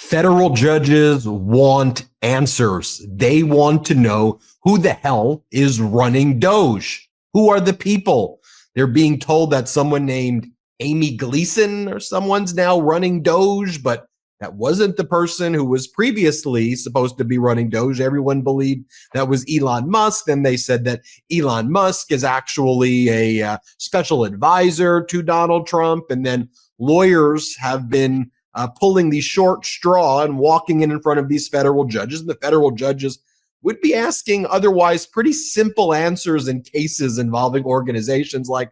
Federal judges want answers. They want to know who the hell is running DOGE. Who are the people? They're being told that someone named Amy Gleason or someone's now running DOGE, but that wasn't the person who was previously supposed to be running DOGE. Everyone believed that was Elon Musk. Then they said that Elon Musk is actually a special advisor to Donald Trump. And then lawyers have been pulling the short straw and walking in front of these federal judges. And the federal judges would be asking otherwise pretty simple answers in cases involving organizations like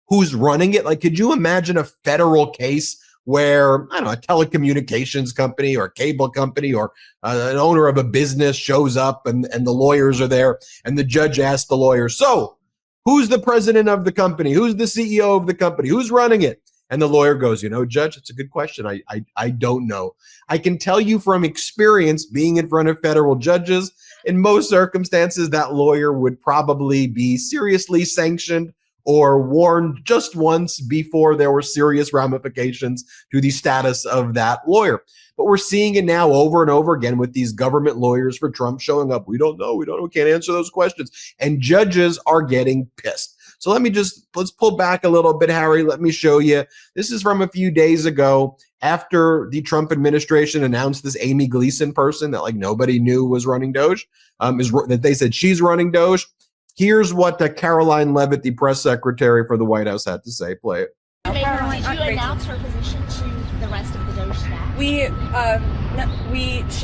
who's running it. Like, could you imagine a federal case where, I don't know, a telecommunications company or a cable company or an owner of a business shows up and the lawyers are there and the judge asks the lawyer, so who's the president of the company? Who's the CEO of the company? Who's running it? And the lawyer goes, Judge, it's a good question. I don't know. I can tell you from experience being in front of federal judges, in most circumstances, that lawyer would probably be seriously sanctioned or warned just once before there were serious ramifications to the status of that lawyer. But we're seeing it now over and over again with these government lawyers for Trump showing up. We don't know, can't answer those questions. And judges are getting pissed. So let's pull back a little bit, Harry. Let me show you. This is from a few days ago after the Trump administration announced this Amy Gleason person that like nobody knew was running DOGE, that they said she's running DOGE. Here's what Caroline Leavitt, the press secretary for the White House, had to say. Play it. Did you announce her position to the rest of the DOGE staff?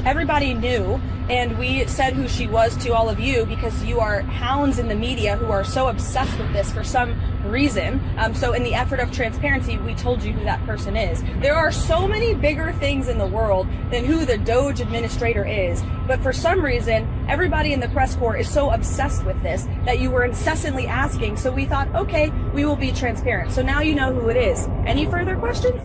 Everybody knew, and we said who she was to all of you because you are hounds in the media who are so obsessed with this for some reason. So in the effort of transparency, we told you who that person is. There are so many bigger things in the world than who the DOGE administrator is. But for some reason, everybody in the press corps is so obsessed with this that you were incessantly asking. So we thought, okay, we will be transparent. So now you know who it is. Any further questions?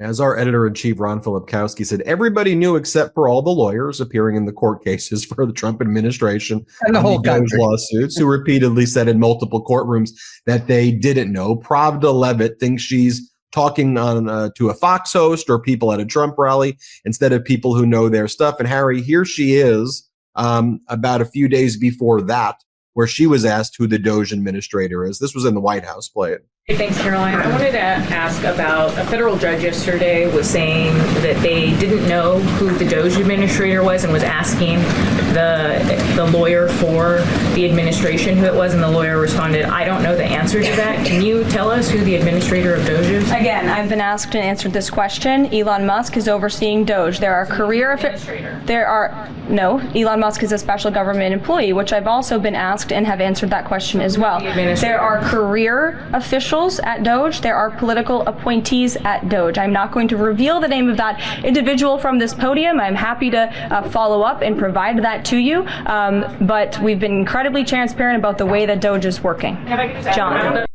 As our editor-in-chief, Ron Filipkowski, said, everybody knew except for all the lawyers appearing in the court cases for the Trump administration and the whole country lawsuits, who repeatedly said in multiple courtrooms that they didn't know. Pravda Leavitt thinks she's talking on to a Fox host or people at a Trump rally instead of people who know their stuff. And Harry, here she is about a few days before that, where she was asked who the DOGE administrator is. This was in the White House. Play it. Hey, thanks, Caroline. I wanted to ask about a federal judge yesterday was saying that they didn't know who the DOGE administrator was and was asking the lawyer for the administration who it was, and the lawyer responded, I don't know the answer to that. Can you tell us who the administrator of DOGE is? Again, I've been asked and answered this question. Elon Musk is overseeing DOGE. There are career No, Elon Musk is a special government employee, which I've also been asked and have answered that question as well. There are career officials at DOGE. There are political appointees at DOGE. I'm not going to reveal the name of that individual from this podium. I'm happy to follow up and provide that to you. But we've been incredibly transparent about the way that DOGE is working. John.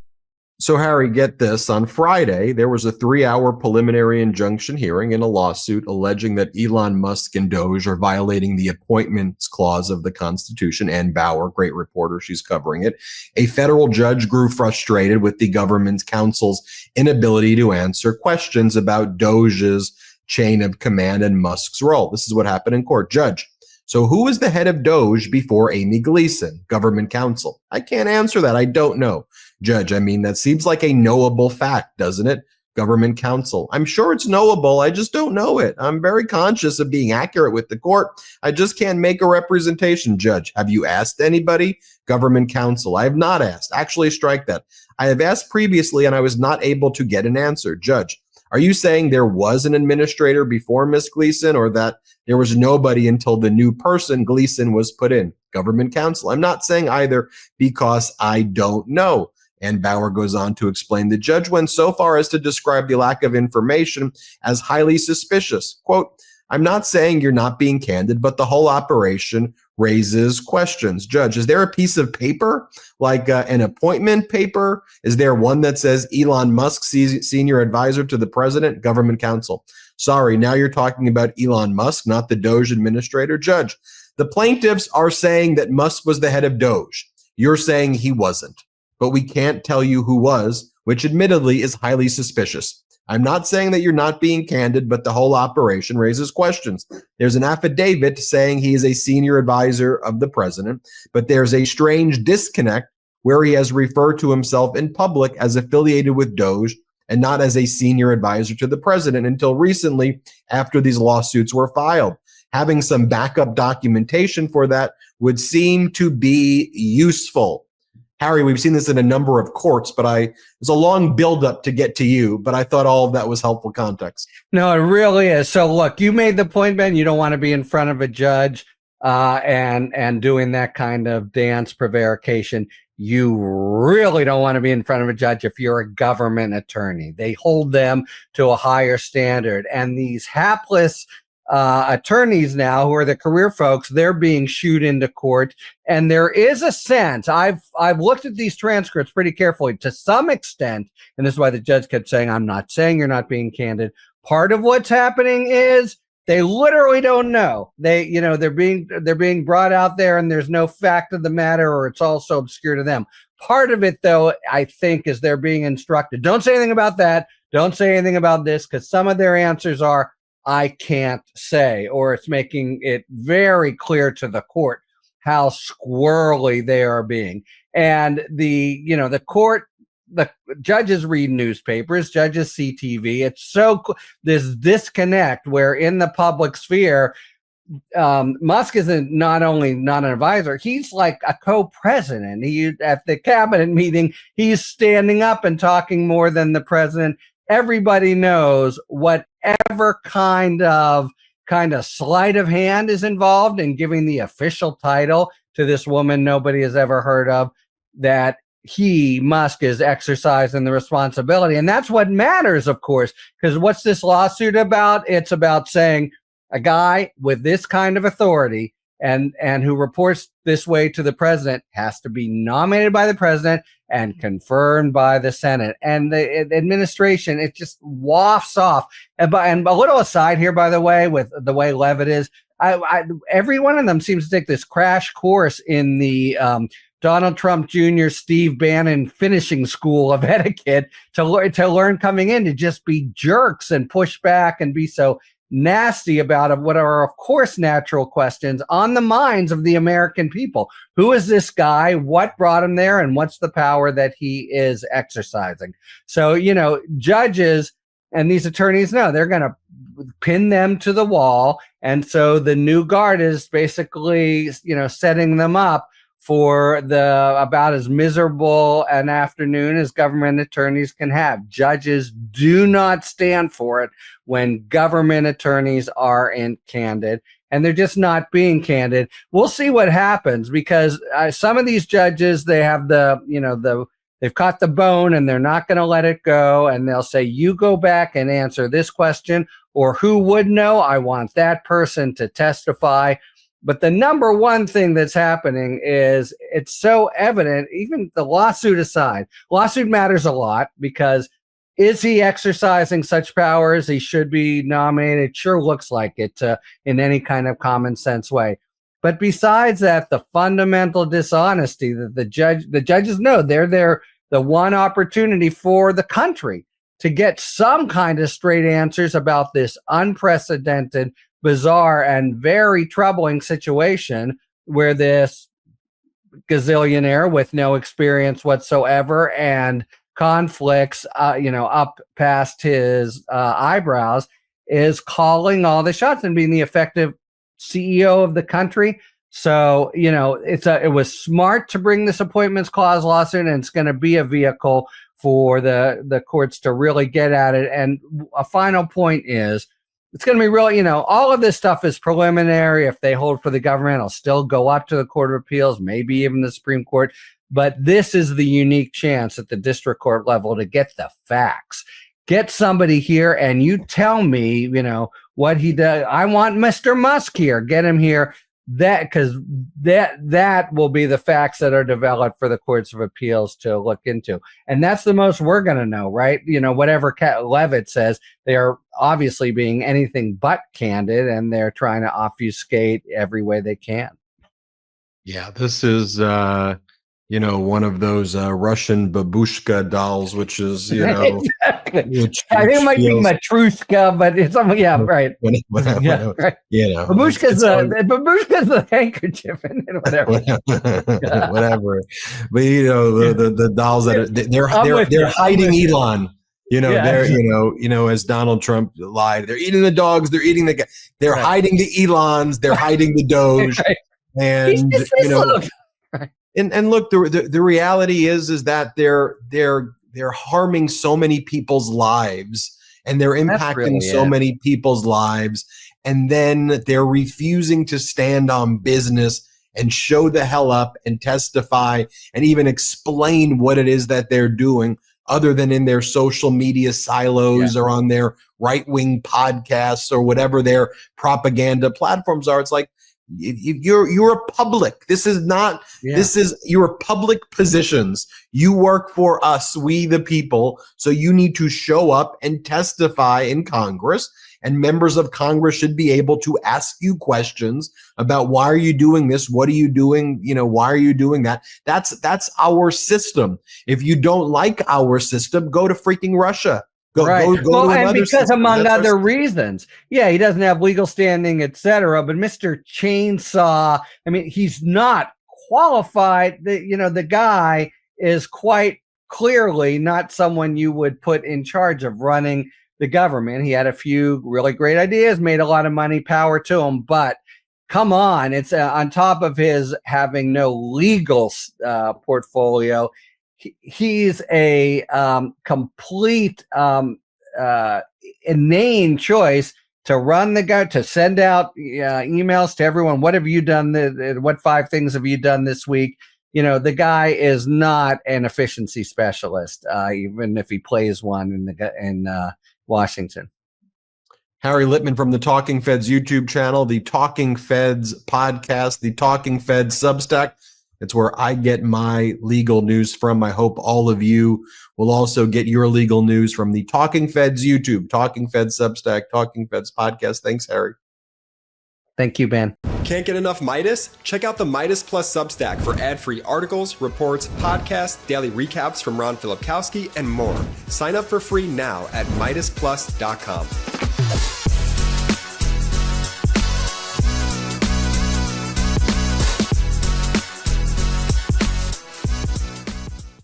So, Harry, get this. On Friday, there was a 3-hour preliminary injunction hearing in a lawsuit alleging that Elon Musk and DOGE are violating the appointments clause of the Constitution. Ann Bauer, great reporter, she's covering it. A federal judge grew frustrated with the government's counsel's inability to answer questions about DOGE's chain of command and Musk's role. This is what happened in court. Judge, so who was the head of DOGE before Amy Gleason, government counsel? I can't answer that. I don't know. Judge, I mean, that seems like a knowable fact, doesn't it? Government counsel. I'm sure it's knowable. I just don't know it. I'm very conscious of being accurate with the court. I just can't make a representation. Judge, have you asked anybody? Government counsel. I have not asked. Actually, strike that. I have asked previously and I was not able to get an answer. Judge, are you saying there was an administrator before Ms. Gleason or that there was nobody until the new person, Gleason, was put in? Government counsel. I'm not saying either because I don't know. And Bauer goes on to explain the judge went so far as to describe the lack of information as highly suspicious. Quote, I'm not saying you're not being candid, but the whole operation raises questions. Judge, is there a piece of paper, like an appointment paper? Is there one that says Elon Musk, senior advisor to the president? Government counsel. Sorry, now you're talking about Elon Musk, not the DOGE administrator. Judge, the plaintiffs are saying that Musk was the head of DOGE. You're saying he wasn't. But we can't tell you who was, which admittedly is highly suspicious. I'm not saying that you're not being candid, but the whole operation raises questions. There's an affidavit saying he is a senior advisor of the president, but there's a strange disconnect where he has referred to himself in public as affiliated with DOGE and not as a senior advisor to the president until recently after these lawsuits were filed. Having some backup documentation for that would seem to be useful. Harry, we've seen this in a number of courts, but there's a long buildup to get to you, but I thought all of that was helpful context. No, it really is. So look, you made the point, Ben, you don't want to be in front of a judge and doing that kind of dance prevarication. You really don't want to be in front of a judge if you're a government attorney. They hold them to a higher standard. And these hapless attorneys now, who are the career folks, they're being shooed into court. And there is a sense, I've looked at these transcripts pretty carefully to some extent, and this is why the judge kept saying, I'm not saying you're not being candid. Part of what's happening is they literally don't know. They're being brought out there and there's no fact of the matter, or it's all so obscure to them. Part of it, though, I think, is they're being instructed. Don't say anything about that. Don't say anything about this, because some of their answers are, I can't say, or it's making it very clear to the court how squirrely they are being. And the court, the judges read newspapers, judges see TV. It's so this disconnect where in the public sphere, Musk isn't not only not an advisor, he's like a co-president. At the cabinet meeting, he's standing up and talking more than the president. Everybody knows whatever kind of sleight of hand is involved in giving the official title to this woman nobody has ever heard of, that Musk is exercising the responsibility. And that's what matters, of course, because what's this lawsuit about? It's about saying a guy with this kind of authority and who reports this way to the president has to be nominated by the president and confirmed by the Senate. And the administration, it just wafts off. And a little aside here, by the way, with the way Levitt is, every one of them seems to take this crash course in the Donald Trump Jr., Steve Bannon finishing school of etiquette to learn coming in to just be jerks and push back and be so nasty about what are, of course, natural questions on the minds of the American people. Who is this guy? What brought him there? And what's the power that he is exercising? So, judges and these attorneys know they're going to pin them to the wall. And so the new guard is basically, setting them up for about as miserable an afternoon as government attorneys can have. Judges do not stand for it when government attorneys are candid, and they're just not being candid. We'll see what happens, because some of these judges, they have they've caught the bone and they're not going to let it go. And they'll say, you go back and answer this question, or who would know? I want that person to testify. But the number one thing that's happening is it's so evident, even the lawsuit aside, lawsuit matters a lot, because is he exercising such power as he should be nominated? It sure looks like it in any kind of common sense way. But besides that, the fundamental dishonesty that the judges know, they're the one opportunity for the country to get some kind of straight answers about this unprecedented, bizarre, and very troubling situation where this gazillionaire with no experience whatsoever and conflicts, up past his eyebrows, is calling all the shots and being the effective CEO of the country. So, it was smart to bring this appointments clause lawsuit, and it's going to be a vehicle for the courts to really get at it. And a final point is, it's going to be really, all of this stuff is preliminary. If they hold for the government, it'll still go up to the Court of Appeals, maybe even the Supreme Court. But this is the unique chance at the district court level to get the facts. Get somebody here and you tell me, what he does. I want Mr. Musk here. Get him here. Because that will be the facts that are developed for the courts of appeals to look into. And that's the most we're going to know, right? Whatever Levitt says, they are obviously being anything but candid, and they're trying to obfuscate every way they can. Yeah, this is one of those Russian babushka dolls, which is, exactly. which I think it might be feels- Matrushka, but it's something. Yeah, right. whatever, Yeah, right. it's Babushka's the handkerchief and whatever. whatever. But the dolls that are, they're hiding Elon. As Donald Trump lied, they're eating the dogs, they're eating they're hiding the Elons, they're hiding the Doge, Right. and and look, the reality is that they're harming so many people's lives, and they're impacting so many people's lives, and then they're refusing to stand on business and show the hell up and testify and even explain what it is that they're doing, other than in their social media silos or on their right-wing podcasts or whatever their propaganda platforms are. It's like, you're a public. This is not, this is your public positions. You work for us, we the people. So you need to show up and testify in Congress, and members of Congress should be able to ask you questions about why are you doing this? What are you doing? Why are you doing that? That's our system. If you don't like our system, go to freaking Russia. Go and because among other reasons, he doesn't have legal standing, etc. But Mr. Chainsaw, I mean, he's not qualified. The guy is quite clearly not someone you would put in charge of running the government. He had a few really great ideas, made a lot of money, power to him. But come on, it's on top of his having no legal portfolio. He's a complete inane choice to run the guy, to send out emails to everyone. What have you done? What 5 things have you done this week? The guy is not an efficiency specialist, even if he plays one in Washington. Harry Litman from the Talking Feds YouTube channel, the Talking Feds podcast, the Talking Feds Substack. It's where I get my legal news from. I hope all of you will also get your legal news from the Talking Feds YouTube, Talking Feds Substack, Talking Feds podcast. Thanks, Harry. Thank you, Ben. Can't get enough Meidas? Check out the Meidas Plus Substack for ad-free articles, reports, podcasts, daily recaps from Ron Filipkowski, and more. Sign up for free now at MeidasPlus.com.